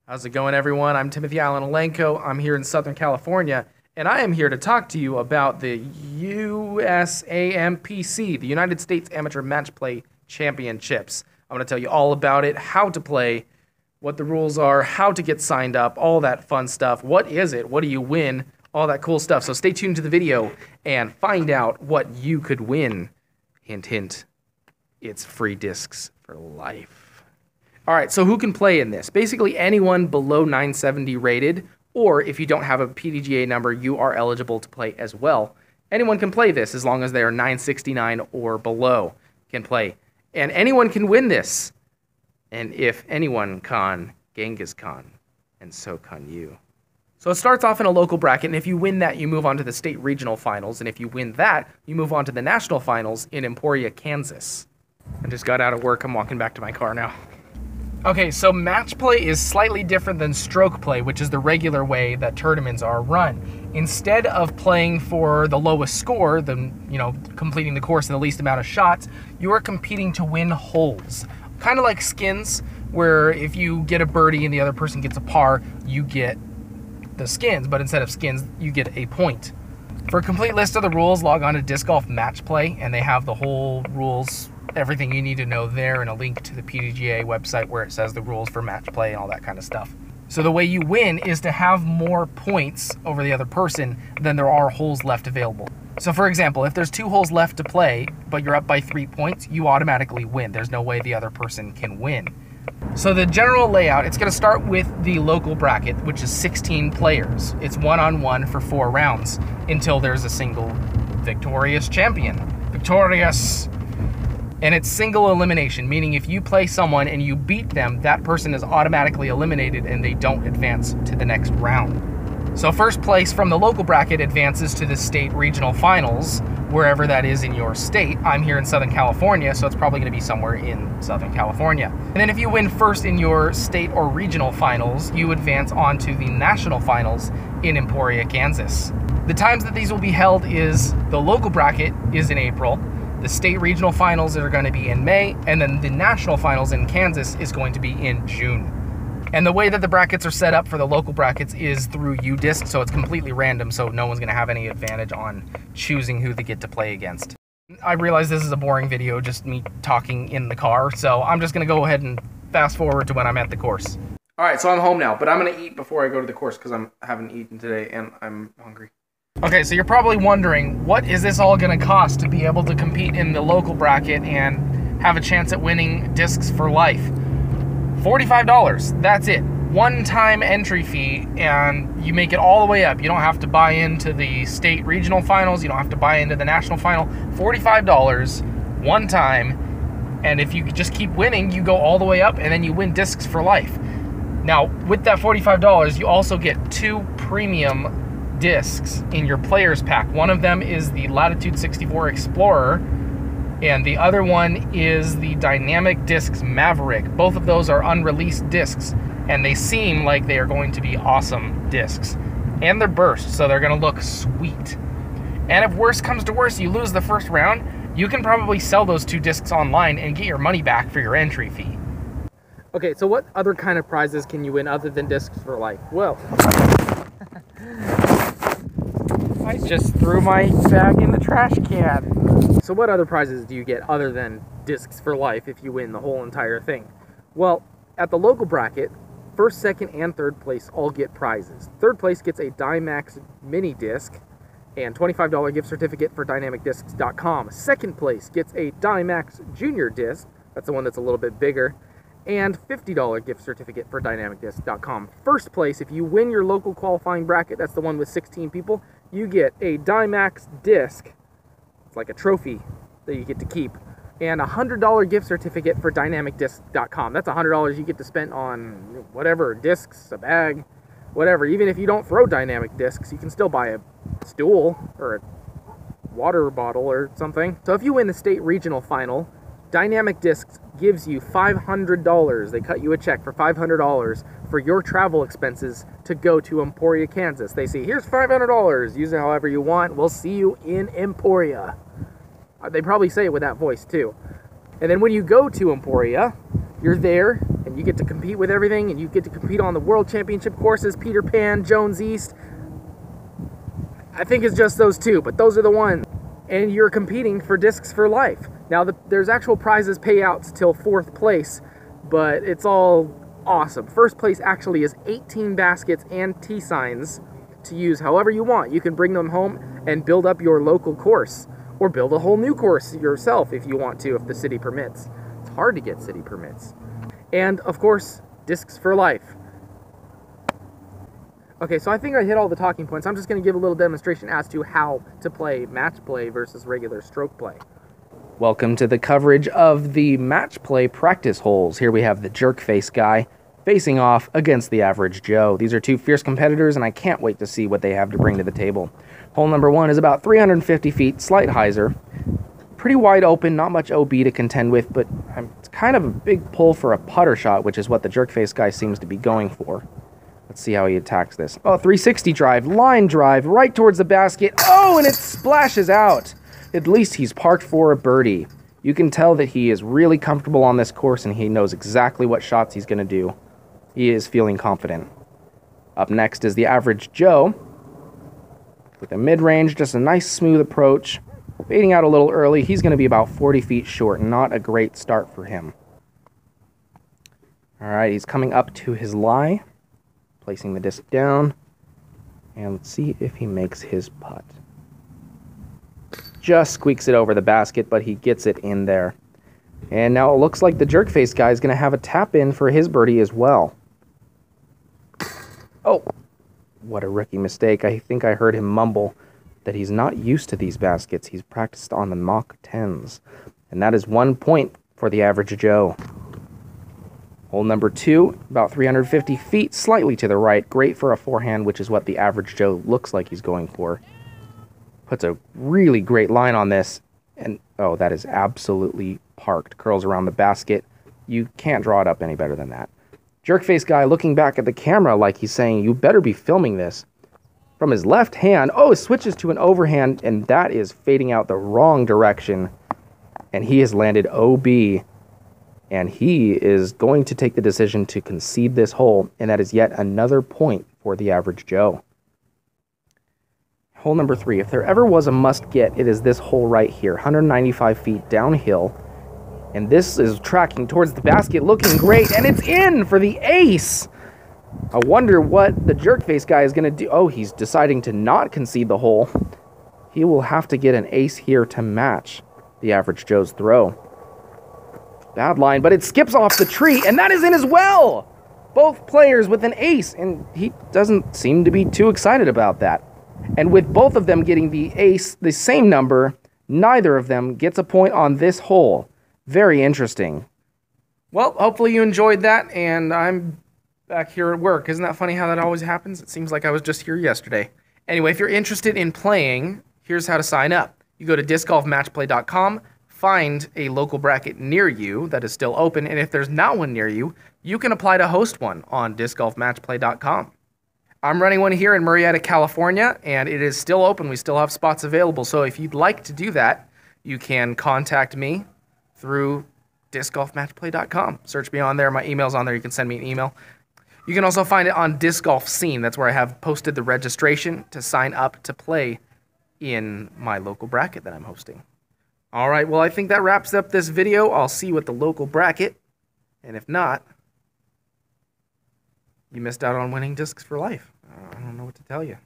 How's it going, everyone? I'm Timothy Allen Alenko. I'm here in Southern California, and I am here to talk to you about the USAMPC, the United States Amateur Match Play Championships. I'm going to tell you all about it, how to play, what the rules are, how to get signed up, all that fun stuff. What is it? What do you win? All that cool stuff. So stay tuned to the video and find out what you could win. Hint, hint. It's free discs for life. All right, so who can play in this? Basically anyone below 970 rated, or if you don't have a PDGA number, you are eligible to play as well. Anyone can play this as long as they are 969 or below can play. And anyone can win this. And if anyone can, Genghis Khan, and so can you. So it starts off in a local bracket, and if you win that, you move on to the state regional finals. And if you win that, you move on to the national finals in Emporia, Kansas. I just got out of work. I'm walking back to my car now. Okay, so match play is slightly different than stroke play, which is the regular way that tournaments are run. Instead of playing for the lowest score, completing the course in the least amount of shots, you are competing to win holes. Kind of like skins, where if you get a birdie and the other person gets a par, you get the skins, but instead of skins, you get a point. For a complete list of the rules, log on to Disc Golf Match Play, and they have the whole rules, everything you need to know there, and a link to the PDGA website where it says the rules for match play and all that kind of stuff. So the way you win is to have more points over the other person than there are holes left available. So for example, if there's 2 holes left to play, but you're up by 3 points, you automatically win. There's no way the other person can win. So the general layout, it's going to start with the local bracket, which is 16 players. It's one-on-one for 4 rounds until there's a single victorious champion. Victorious! And it's single elimination, meaning if you play someone and you beat them, that person is automatically eliminated and they don't advance to the next round. So first place from the local bracket advances to the state regional finals, wherever that is in your state. I'm here in Southern California, so it's probably going to be somewhere in Southern California. And then if you win first in your state or regional finals, you advance on to the national finals in Emporia, Kansas. The times that these will be held is the local bracket is in April, the state regional finals are going to be in May, and then the national finals in Kansas is going to be in June. And the way that the brackets are set up for the local brackets is through UDisc, so it's completely random, so no one's going to have any advantage on choosing who they get to play against. I realize this is a boring video, just me talking in the car, so I'm just going to go ahead and fast forward to when I'm at the course. Alright, so I'm home now, but I'm going to eat before I go to the course because I haven't eaten today and I'm hungry. Okay, so you're probably wondering, what is this all going to cost to be able to compete in the local bracket and have a chance at winning discs for life? $45, that's it. One-time entry fee, and you make it all the way up. You don't have to buy into the state regional finals, you don't have to buy into the national final. $45, one time, and if you just keep winning, you go all the way up, and then you win discs for life. Now, with that $45, you also get 2 premium discs in your players pack. One of them is the Latitude 64 Explorer, and the other one is the Dynamic Discs Maverick. Both of those are unreleased discs, and they seem like they are going to be awesome discs. And they're burst, so they're going to look sweet. And if worse comes to worse, you lose the first round, you can probably sell those 2 discs online and get your money back for your entry fee. Okay, so what other kind of prizes can you win other than discs for life? Well, I just threw my bag in the trash can. So what other prizes do you get other than discs for life if you win the whole entire thing? Well, at the local bracket, first, second, and third place all get prizes. Third place gets a Dymax mini disc and $25 gift certificate for dynamicdiscs.com. Second place gets a Dymax junior disc, that's the one that's a little bit bigger, and $50 gift certificate for dynamicdisc.com. First place, if you win your local qualifying bracket, that's the one with 16 people, you get a Dymax disc. It's like a trophy that you get to keep, and a $100 gift certificate for dynamicdisc.com. That's $100 you get to spend on whatever, discs, a bag, whatever. Even if you don't throw dynamic discs, you can still buy a stool or a water bottle or something. So if you win the state regional final, Dynamic Discs gives you $500. They cut you a check for $500 for your travel expenses to go to Emporia, Kansas. They say, here's $500. Use it however you want. We'll see you in Emporia. They probably say it with that voice too. And then when you go to Emporia, you're there and and you get to compete with everything, and you get to compete on the World Championship courses, Peter Pan, Jones East. I think it's just those two, but those are the ones. And you're competing for Discs for Life. Now, there's actual prizes payouts till 4th place, but it's all awesome. 1st place actually is 18 baskets and T-signs to use however you want. You can bring them home and build up your local course, or build a whole new course yourself if you want to, if the city permits. It's hard to get city permits. And, of course, Discs for Life. Okay, so I think I hit all the talking points. I'm just going to give a little demonstration as to how to play match play versus regular stroke play. Welcome to the coverage of the match play practice holes. Here we have the jerk face guy facing off against the average Joe. These are two fierce competitors, and I can't wait to see what they have to bring to the table. Hole number 1 is about 350 feet, slight hyzer. Pretty wide open, not much OB to contend with, but it's kind of a big pull for a putter shot, which is what the jerk face guy seems to be going for. Let's see how he attacks this. Oh, 360 drive, line drive, right towards the basket. Oh, and it splashes out. At least he's parked for a birdie. You can tell that he is really comfortable on this course, and he knows exactly what shots he's going to do. He is feeling confident. Up next is the average Joe. With a mid-range, just a nice smooth approach. Fading out a little early. He's going to be about 40 feet short. Not a great start for him. All right, he's coming up to his lie. Placing the disc down, and let's see if he makes his putt. Just squeaks it over the basket, but he gets it in there. And now it looks like the jerk face guy is going to have a tap in for his birdie as well. Oh, what a rookie mistake. I think I heard him mumble that he's not used to these baskets. He's practiced on the Mach 10s. And that is 1 point for the average Joe. Hole number 2, about 350 feet, slightly to the right. Great for a forehand, which is what the average Joe looks like he's going for. Puts a really great line on this. And, oh, that is absolutely parked. Curls around the basket. You can't draw it up any better than that. Jerkface guy looking back at the camera like he's saying, you better be filming this. From his left hand, oh, it switches to an overhand, and that is fading out the wrong direction. And he has landed OB. And he is going to take the decision to concede this hole, and that is yet another point for the average Joe. Hole number 3, if there ever was a must-get, it is this hole right here, 195 feet downhill. And this is tracking towards the basket, looking great, and it's in for the ace! I wonder what the jerk-face guy is going to do. Oh, he's deciding to not concede the hole. He will have to get an ace here to match the average Joe's throw. Bad line, but it skips off the tree, and that is in as well! Both players with an ace, and he doesn't seem to be too excited about that. And with both of them getting the ace, the same number, neither of them gets a point on this hole. Very interesting. Well, hopefully you enjoyed that, and I'm back here at work. Isn't that funny how that always happens? It seems like I was just here yesterday. Anyway, if you're interested in playing, here's how to sign up. You go to discgolfmatchplay.com, find a local bracket near you that is still open, and if there's not one near you, you can apply to host one on discgolfmatchplay.com. I'm running one here in Murrieta, California, and it is still open. We still have spots available, so if you'd like to do that, you can contact me through discgolfmatchplay.com. Search me on there. My email's on there. You can send me an email. You can also find it on Disc Golf Scene. That's where I have posted the registration to sign up to play in my local bracket that I'm hosting. All right, well, I think that wraps up this video. I'll see you at the local bracket, and if not, you missed out on winning Discs for Life. I don't know what to tell you.